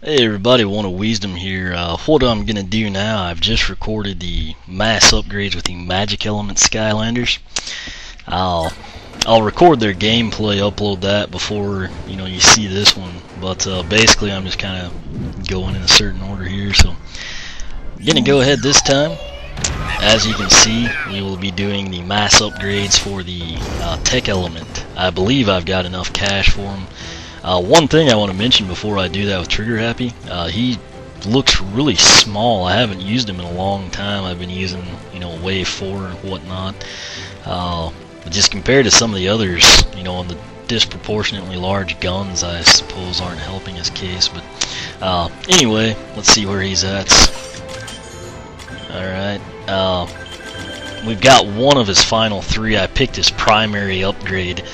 Hey everybody, One of Wisdom here. What I'm going to do now, I've just recorded the mass upgrades with the magic element Skylanders. I'll record their gameplay, upload that before you see this one. But basically I'm just kind of going in a certain order here. So I'm going to go ahead this time. As you can see, we will be doing the mass upgrades for the tech element. I believe I've got enough cash for them. One thing I want to mention before I do that with Trigger Happy, he looks really small. I haven't used him in a long time. I've been using, Wave 4 and whatnot. But just compared to some of the others, on the disproportionately large guns, I suppose aren't helping his case. But anyway, let's see where he's at. Alright, we've got one of his final three. I picked his primary upgrade.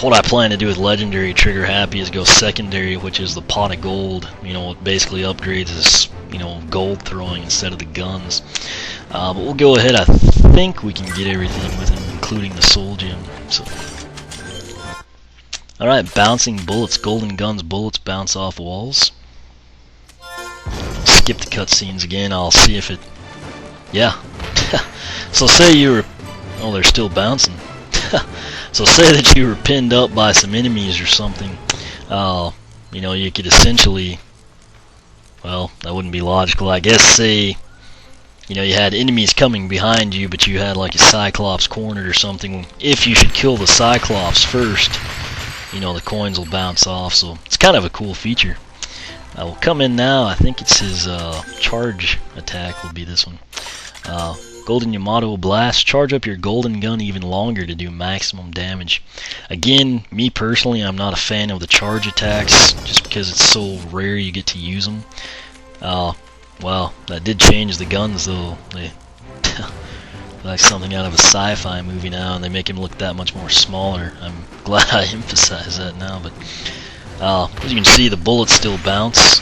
What I plan to do with Legendary Trigger Happy is go secondary, which is the pot of gold. It basically upgrades his, gold throwing instead of the guns. But we'll go ahead. I think we can get everything with him, including the soul gem. So, alright, bouncing bullets, golden guns, bullets bounce off walls. Skip the cutscenes again. I'll see if it. Yeah. So say you were. Oh, they're still bouncing. So say that you were pinned up by some enemies or something. You could essentially, well, that wouldn't be logical. I guess say, you had enemies coming behind you, but you had like a Cyclops cornered or something. If you should kill the Cyclops first, the coins will bounce off. So it's kind of a cool feature. I will come in now. I think it's his charge attack will be this one. Golden Yamato Blast. Charge up your golden gun even longer to do maximum damage. Again, me personally, I'm not a fan of the charge attacks, just because it's so rare you get to use them. Well, that did change the guns though. They like something out of a sci-fi movie now, and they make him look that much more smaller. I'm glad I emphasize that now, but as you can see, the bullets still bounce.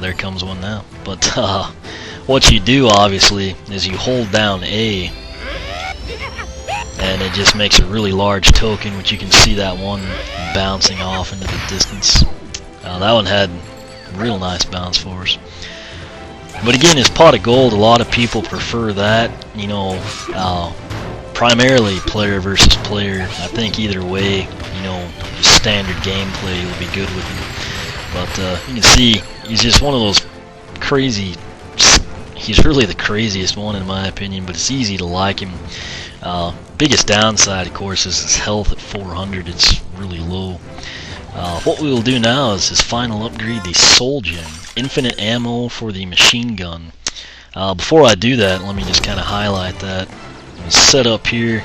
There comes one now. But what you do, obviously, is you hold down A, and it just makes a really large token, which you can see that one bouncing off into the distance. That one had a real nice bounce for us. But again, his pot of gold, a lot of people prefer that, primarily player versus player. I think either way, standard gameplay will be good with him. But you can see, he's just one of those crazy. He's really the craziest one in my opinion, but it's easy to like him. Biggest downside, of course, is his health at 400. It's really low. What we will do now is his final upgrade, the soul gem. Infinite ammo for the machine gun. Before I do that, let me just kind of highlight that. Set up here.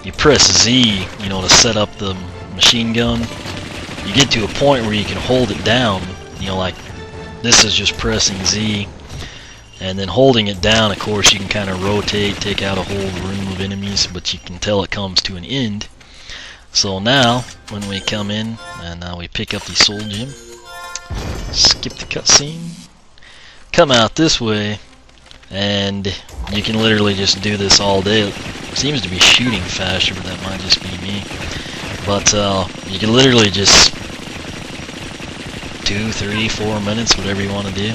You press Z, to set up the machine gun. You get to a point where you can hold it down. Like this is just pressing Z. And then holding it down, of course, you can kind of rotate, take out a whole room of enemies, but you can tell it comes to an end. So now, when we come in, and now we pick up the soul gem, skip the cutscene, come out this way, and you can literally just do this all day. It seems to be shooting faster, but that might just be me. But you can literally just 2, 3, 4 minutes, whatever you want to do,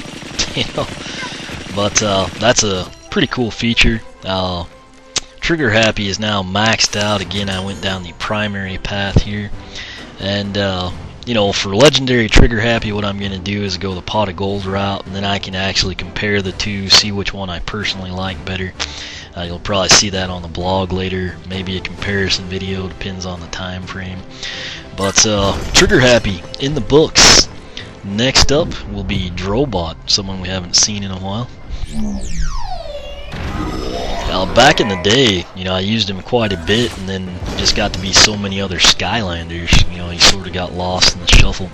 But that's a pretty cool feature. Trigger Happy is now maxed out. Again, I went down the primary path here. And, for Legendary Trigger Happy, what I'm going to do is go the pot of gold route, and then I can actually compare the two, see which one I personally like better. You'll probably see that on the blog later. Maybe a comparison video, depends on the time frame. But Trigger Happy in the books. Next up will be Drobot, someone we haven't seen in a while. Back in the day, I used him quite a bit, and then just got to be so many other Skylanders. He sort of got lost in the shuffle.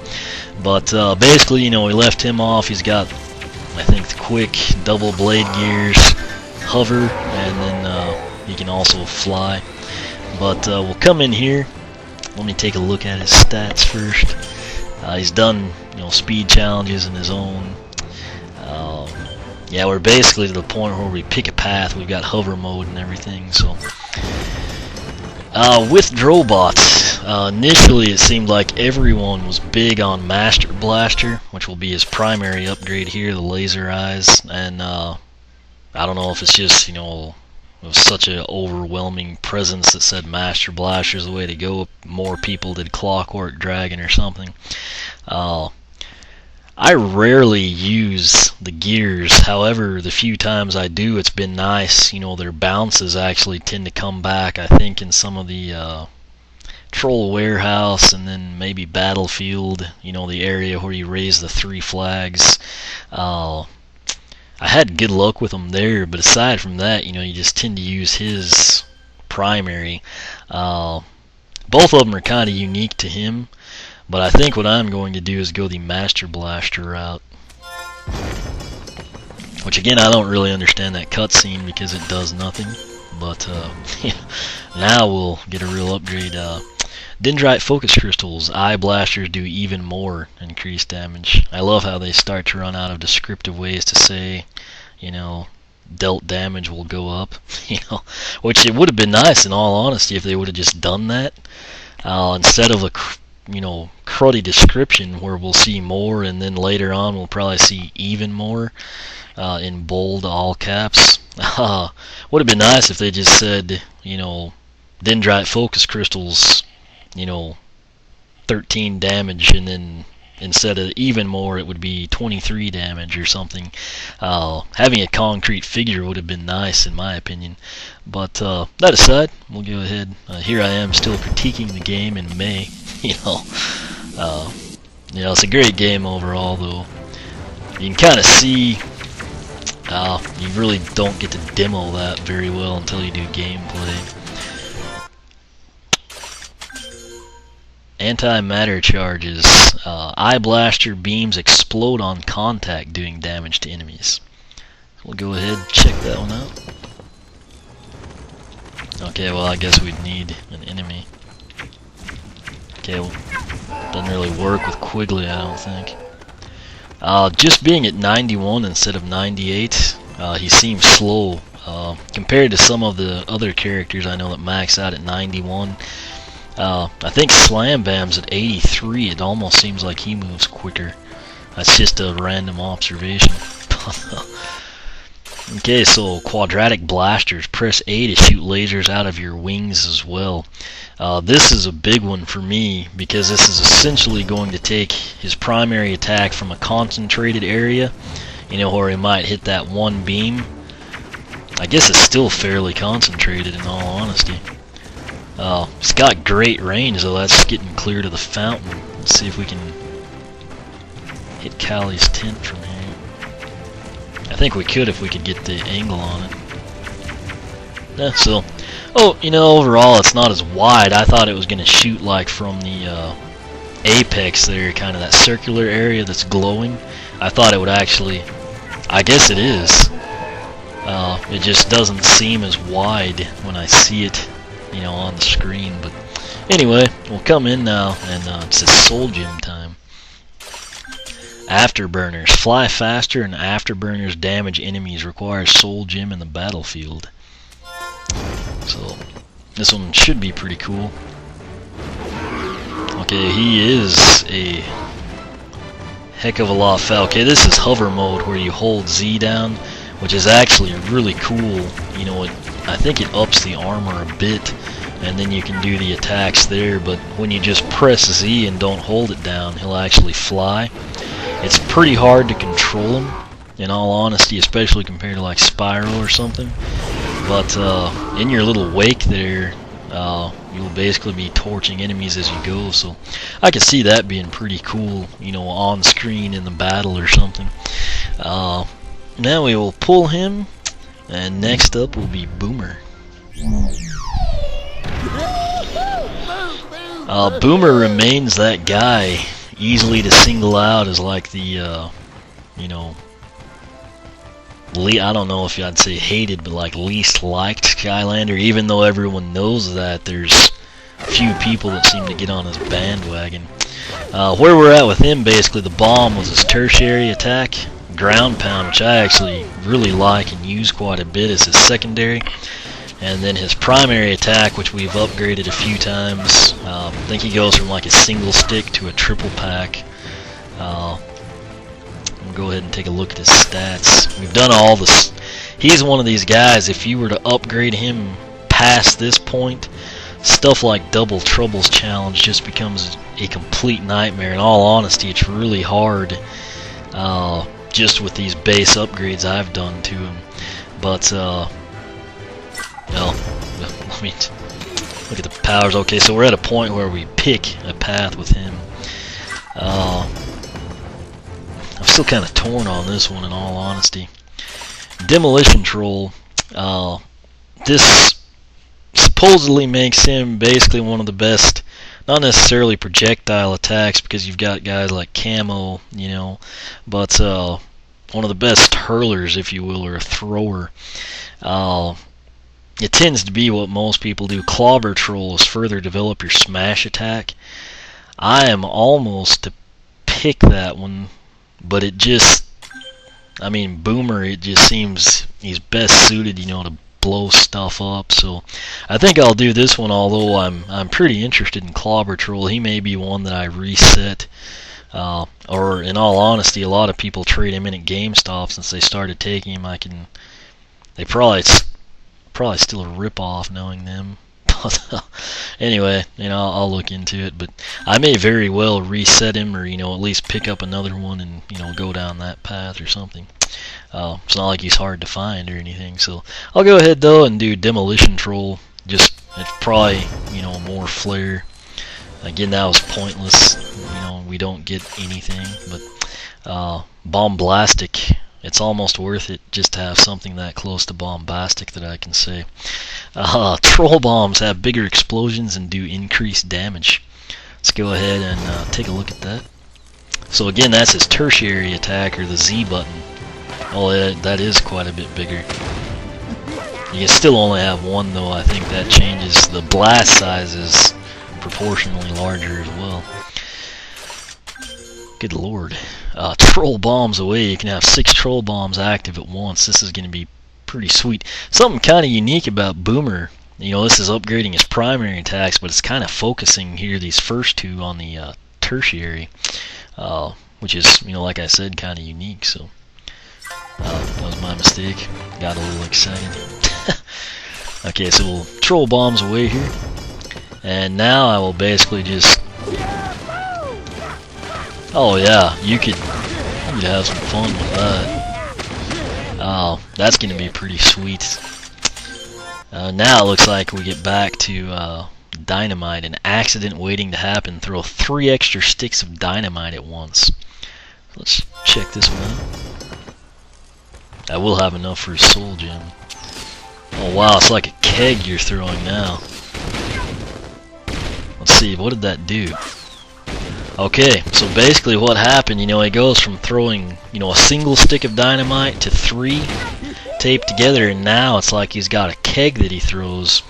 But basically, we left him off. He's got, I think, the quick double blade gears, hover, and then he can also fly. But we'll come in here. Let me take a look at his stats first. He's done, speed challenges in his own. Yeah, we're basically to the point where we pick a path. We've got hover mode and everything. So With Drobot, initially it seemed like everyone was big on Master Blaster, which will be his primary upgrade here, the laser eyes, and I don't know if it's just, it was such an overwhelming presence that said Master Blaster is the way to go. More people did Clockwork Dragon or something. I rarely use the gears, however, the few times I do, it's been nice. Their bounces actually tend to come back, I think, in some of the Troll Warehouse and then maybe Battlefield, the area where you raise the 3 flags. I had good luck with them there, but aside from that, you just tend to use his primary. Both of them are kind of unique to him. But I think what I'm going to do is go the Master Blaster route. Which again, I don't really understand that cutscene because it does nothing. But now we'll get a real upgrade. Dendrite Focus Crystals. Eye Blasters do even more increased damage. I love how they start to run out of descriptive ways to say, dealt damage will go up. Which it would have been nice in all honesty if they would have just done that. Instead of a cruddy description where we'll see more and then later on we'll probably see even more in bold all caps. Would have been nice if they just said, Dendrite Focus Crystals, 13 damage, and then instead of even more it would be 23 damage or something. Having a concrete figure would have been nice in my opinion. But that aside, we'll go ahead. Here I am still critiquing the game in May. It's a great game overall, though. You can kind of see you really don't get to demo that very well until you do gameplay. Antimatter charges. Eye Blaster beams explode on contact, doing damage to enemies. We'll go ahead and check that one out. Okay, well, I guess we'd need an enemy. Okay, well, doesn't really work with Quigley, I don't think. Just being at 91 instead of 98, he seems slow. Compared to some of the other characters I know that max out at 91. I think Slam Bam's at 83. It almost seems like he moves quicker. That's just a random observation. Okay, so quadratic blasters. Press A to shoot lasers out of your wings as well. This is a big one for me because this is essentially going to take his primary attack from a concentrated area, where he might hit that one beam. I guess it's still fairly concentrated in all honesty. It's got great range, though. That's getting clear to the fountain. Let's see if we can hit Callie's tent from here. I think we could if we could get the angle on it. Overall it's not as wide. I thought it was going to shoot like from the apex there, kind of that circular area that's glowing. I thought it would actually, I guess it is. It just doesn't seem as wide when I see it, on the screen. But anyway, we'll come in now, and it says Soul Gem time. Afterburners. Fly faster, and Afterburners damage enemies. Requires Soul Gem in the battlefield. So, this one should be pretty cool. Okay, he is a heck of a lot fast. Okay, this is hover mode where you hold Z down, which is actually really cool. I think it ups the armor a bit, and then you can do the attacks there, but when you just press Z and don't hold it down, he'll actually fly. It's pretty hard to control him, in all honesty, especially compared to like Spyro or something. But in your little wake there, you'll basically be torching enemies as you go, so I can see that being pretty cool, on screen in the battle or something. Now we will pull him, and next up will be Boomer. Boomer remains that guy, easily to single out as like the, I don't know if I'd say hated, but like least liked Skylander, even though everyone knows that. There's few people that seem to get on his bandwagon. Where we're at with him, basically, the bomb was his tertiary attack. Ground pound, which I actually really like and use quite a bit, as his secondary. And then his primary attack, which we've upgraded a few times, I think he goes from like a single stick to a triple pack. We'll go ahead and take a look at his stats. We've done all this. He's one of these guys, if you were to upgrade him past this point, stuff like Double Trouble's challenge just becomes a complete nightmare. In all honesty, it's really hard just with these base upgrades I've done to him. But well, I mean, look at the powers. Okay, so we're at a point where we pick a path with him. I'm still kind of torn on this one, in all honesty. Demolition Troll. This supposedly makes him basically one of the best, not necessarily projectile attacks, because you've got guys like Camo, you know, but one of the best hurlers, if you will, or a thrower. It tends to be what most people do. Clobber Troll is further develop your smash attack. I am almost to pick that one, but it just, I mean, Boomer, it just seems he's best suited, you know, to blow stuff up. So I think I'll do this one, although I'm pretty interested in Clobber Troll. He may be one that I reset, or in all honesty, a lot of people trade him in at GameStop since they started taking him. They probably still a rip-off knowing them. But anyway, you know, I'll look into it, but I may very well reset him, or, you know, at least pick up another one and, you know, go down that path or something. It's not like he's hard to find or anything, so I'll go ahead though and do Demolition Troll. Just, it's probably, you know, more flair. Again, that was pointless. You know, we don't get anything, but Bombastic, it's almost worth it just to have something that close to Bombastic that I can say. Troll Bombs have bigger explosions and do increased damage. Let's go ahead and take a look at that. So again, that's his tertiary attack, or the Z button. Oh, that is quite a bit bigger. You can still only have one though. I think that changes. The blast size is proportionally larger as well. Good lord. Troll Bombs away. You can have 6 Troll Bombs active at once. This is going to be pretty sweet. Something kind of unique about Boomer. You know, this is upgrading his primary attacks, but it's kind of focusing here, these first two, on the tertiary, which is, you know, like I said, kind of unique. So that was my mistake. Got a little excited. Okay, so we'll Troll Bombs away here, and now I will basically just. Oh yeah, you could have some fun with that. Oh, that's gonna be pretty sweet. Now it looks like we get back to dynamite. An accident waiting to happen. Throw 3 extra sticks of dynamite at once. Let's check this one out. I will have enough for his soul gem. Oh wow, it's like a keg you're throwing now. Let's see, what did that do? Okay, so basically what happened, you know, he goes from throwing, you know, a single stick of dynamite to 3 taped together, and now it's like he's got a keg that he throws.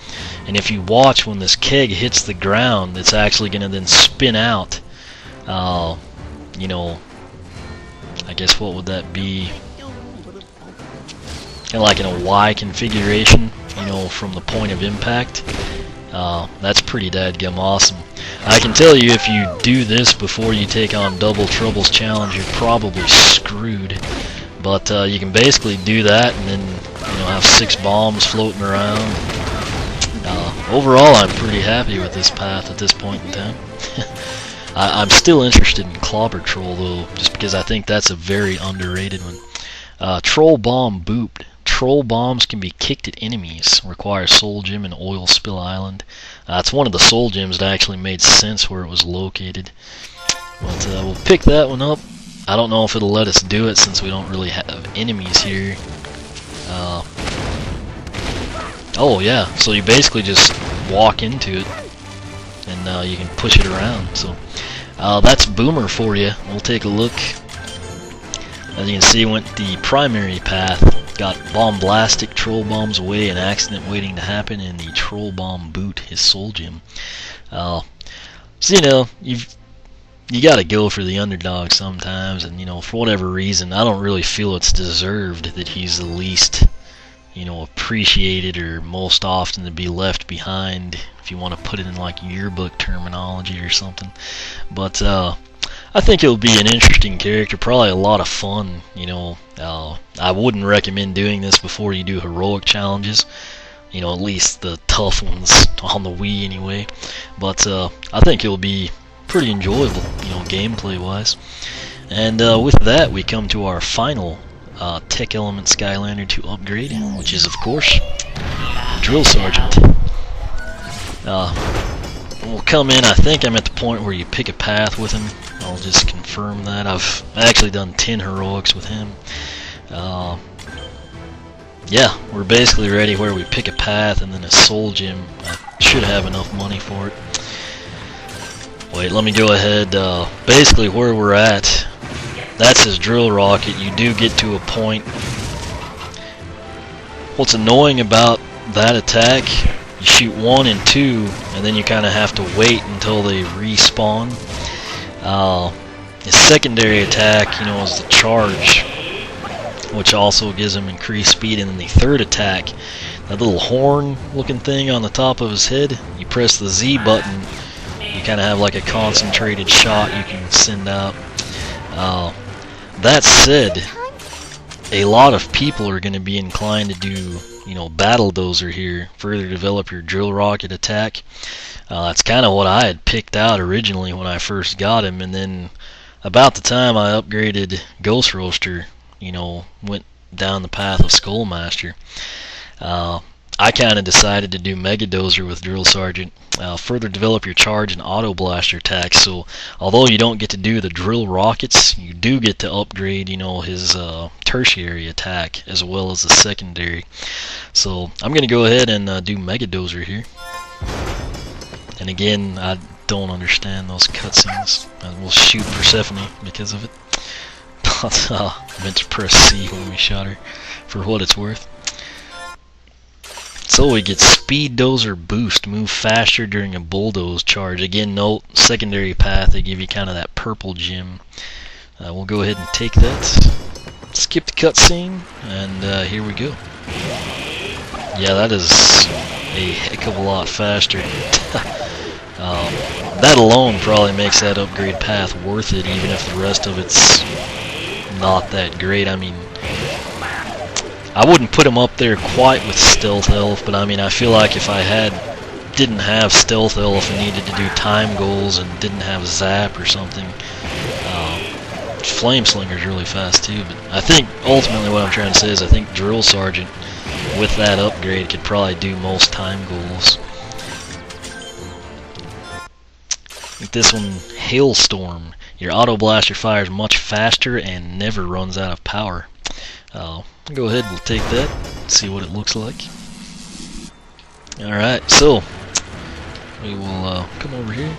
And if you watch, when this keg hits the ground, it's actually going to then spin out, you know, I guess what would that be? Kind of like in a Y configuration, you know, from the point of impact. That's pretty dadgum awesome. I can tell you, if you do this before you take on Double Trouble's challenge, you're probably screwed. But you can basically do that and then, you know, have 6 bombs floating around. Overall, I'm pretty happy with this path at this point in time. I'm still interested in Clobber Troll though, just because I think that's a very underrated one. Troll Bomb Booped. Troll bombs can be kicked at enemies. Requires Soul Gem and Oil Spill Island. It's one of the Soul Gems that actually made sense where it was located. But we'll pick that one up. I don't know if it'll let us do it since we don't really have enemies here. Oh yeah, so you basically just walk into it and you can push it around. So that's Boomer for you. We'll take a look. As you can see, went the primary path. Got Bombastic, Troll Bombs away, an accident waiting to happen, and the Troll Bomb Boot, his Soul Gem. So you know, you got to go for the underdog sometimes, and you know, for whatever reason, I don't really feel it's deserved that he's the least, appreciated or most often to be left behind, if you want to put it in like yearbook terminology or something. But I think it'll be an interesting character, probably a lot of fun. I wouldn't recommend doing this before you do heroic challenges, at least the tough ones on the Wii anyway. But I think it'll be pretty enjoyable, gameplay wise. And with that, we come to our final tech element Skylander to upgrade, which is of course Drill Sergeant. We'll come in, I think I'm at the point where you pick a path with him. I'll just confirm that. I've actually done 10 heroics with him. Yeah, we're basically ready where we pick a path and then a soul gem. I should have enough money for it. Wait, let me go ahead. Basically where we're at, that's his drill rocket. You do get to a point. What's annoying about that attack, you shoot 1 and 2 and then you kind of have to wait until they respawn. His secondary attack, is the charge, which also gives him increased speed, and then the third attack, that little horn looking thing on the top of his head, you press the Z button, you kind of have like a concentrated shot you can send out. That said, a lot of people are going to be inclined to do, battle dozer here, further develop your drill rocket attack. That's kind of what I had picked out originally when I first got him, and then about the time I upgraded Ghost Roaster, went down the path of Skullmaster, I kind of decided to do Mega Dozer with Drill Sergeant, further develop your charge and auto blaster attacks. So although you don't get to do the drill rockets, you do get to upgrade, his tertiary attack as well as the secondary. So I'm going to go ahead and do Mega Dozer here. And again, I don't understand those cutscenes. We'll shoot Persephone because of it. But I meant to press C when we shot her, for what it's worth. So we get Speed Dozer Boost, move faster during a bulldoze charge. Again, note, secondary path, they give you kind of that purple gem. We'll go ahead and take that. Skip the cutscene, and here we go. Yeah, that is a heck of a lot faster. That alone probably makes that upgrade path worth it, even if the rest of it's not that great. I mean, I wouldn't put him up there quite with Stealth Elf, but I mean, I feel like if I didn't have Stealth Elf and needed to do time goals and didn't have Zap or something, Flame Slinger's really fast too. But I think ultimately what I'm trying to say is I think Drill Sergeant with that upgrade could probably do most time goals. With this one, Hailstorm. Your auto blaster fires much faster and never runs out of power. Go ahead, we'll take that, see what it looks like. Alright, so we will come over here.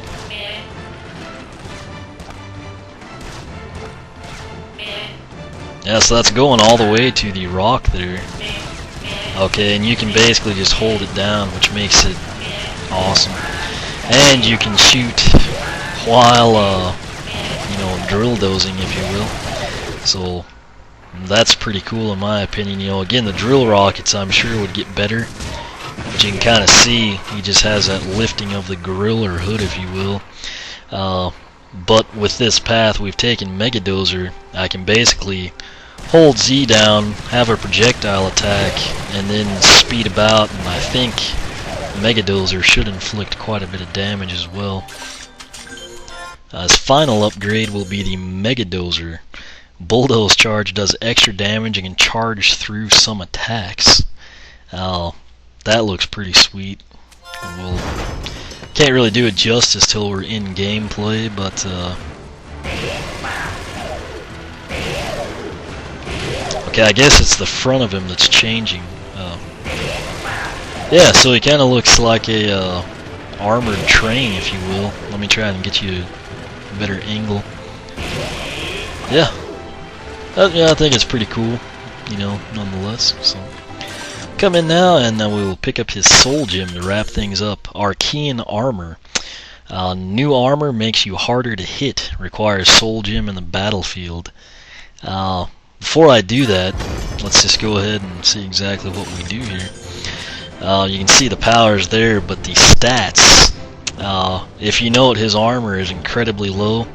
Yeah, so that's going all the way to the rock there. Okay, and you can basically just hold it down, which makes it awesome. And you can shoot while, drill dozing, if you will. So that's pretty cool in my opinion. Again, the drill rockets I'm sure would get better. But you can kind of see he just has that lifting of the grill or hood, if you will. But with this path we've taken Mega Dozer, I can basically hold Z down, have a projectile attack, and then speed about, and I think Mega Dozer should inflict quite a bit of damage as well. His final upgrade will be the Mega Dozer. Bulldoze charge does extra damage and can charge through some attacks. That looks pretty sweet. We'll can't really do it justice till we're in gameplay, but okay, I guess it's the front of him that's changing. Yeah, so he kind of looks like a armored train, if you will. Let me try and get you a better angle. Yeah. Yeah, I think it's pretty cool, nonetheless. So, come in now, and we will pick up his soul gem to wrap things up. Archean Armor. New armor makes you harder to hit. Requires soul gem in the battlefield. before I do that, let's just go ahead and see exactly what we do here. You can see the powers there, but the stats, if you note, his armor is incredibly low,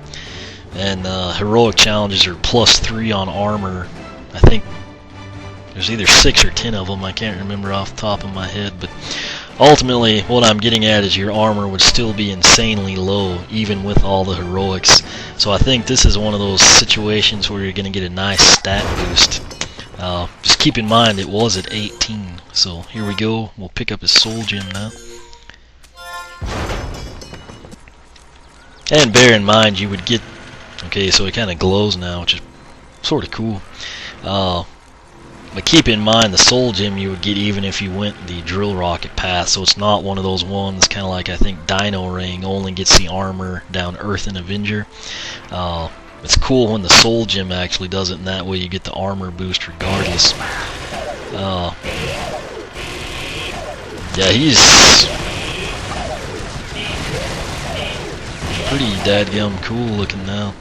and heroic challenges are +3 on armor. I think there's either 6 or 10 of them, I can't remember off the top of my head, but ultimately what I'm getting at is your armor would still be insanely low even with all the heroics. So I think this is one of those situations where you're going to get a nice stat boost. Just keep in mind it was at 18. So here we go, we'll pick up his soul gem now. And bear in mind you would get, okay, so it kind of glows now, which is sort of cool. But keep in mind the soul gem you would get even if you went the drill rocket path, so it's not one of those ones kind of like I think Dino Ring only gets the armor down Earth and Avenger. It's cool when the soul gem actually does it, and that way you get the armor boost regardless. Yeah, he's pretty dadgum cool looking now.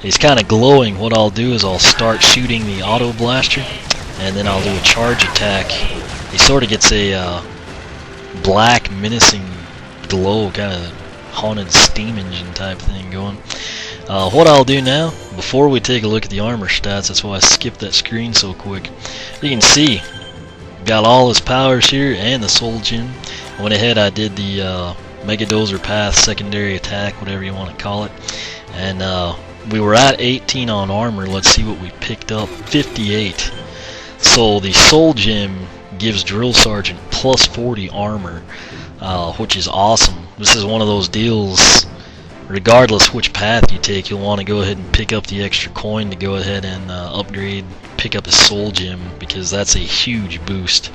He's kind of glowing. What I'll do is I'll start shooting the auto blaster, and then I'll do a charge attack. He sort of gets a black menacing glow, kind of haunted steam engine type thing going. What I'll do now, before we take a look at the armor stats, that's why I skipped that screen so quick. You can see, got all his powers here and the soul gem. I went ahead, I did the Mega Dozer Path, secondary attack, whatever you want to call it. And we were at 18 on armor. Let's see what we picked up. 58. So the soul gem gives Drill Sergeant +40 armor, which is awesome. This is one of those deals, regardless which path you take, you'll want to go ahead and pick up the extra coin to go ahead and upgrade, pick up a soul gem, because that's a huge boost.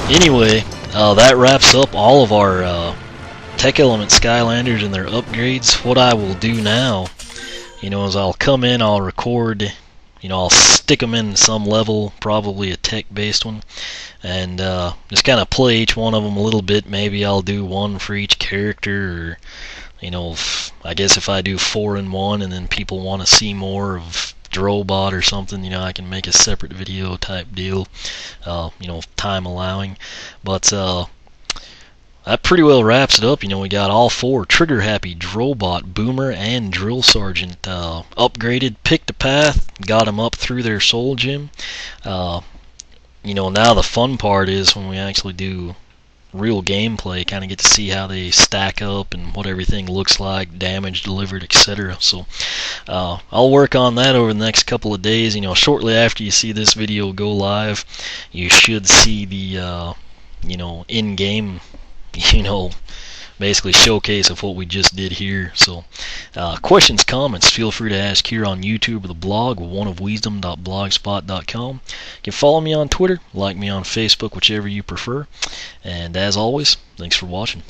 Anyway, that wraps up all of our Tech Element Skylanders and their upgrades. What I will do now, is I'll come in, I'll record, I'll stick them in some level, probably a tech-based one, and just kind of play each one of them a little bit. Maybe I'll do one for each character, or, I guess if I do 4 in 1 and then people want to see more of Drobot or something, I can make a separate video type deal, time allowing. But that pretty well wraps it up. We got all 4 trigger happy Drobot, Boomer, and Drill Sergeant upgraded, picked a path, got them up through their soul gem. Now the fun part is when we actually do real gameplay, kind of get to see how they stack up and what everything looks like, damage delivered, etc. So I'll work on that over the next couple of days. Shortly after you see this video go live, you should see the in-game basically showcase of what we just did here. So questions, comments, feel free to ask here on YouTube or the blog, oneofwisdom.blogspot.com. You can follow me on Twitter, like me on Facebook, whichever you prefer. And as always, thanks for watching.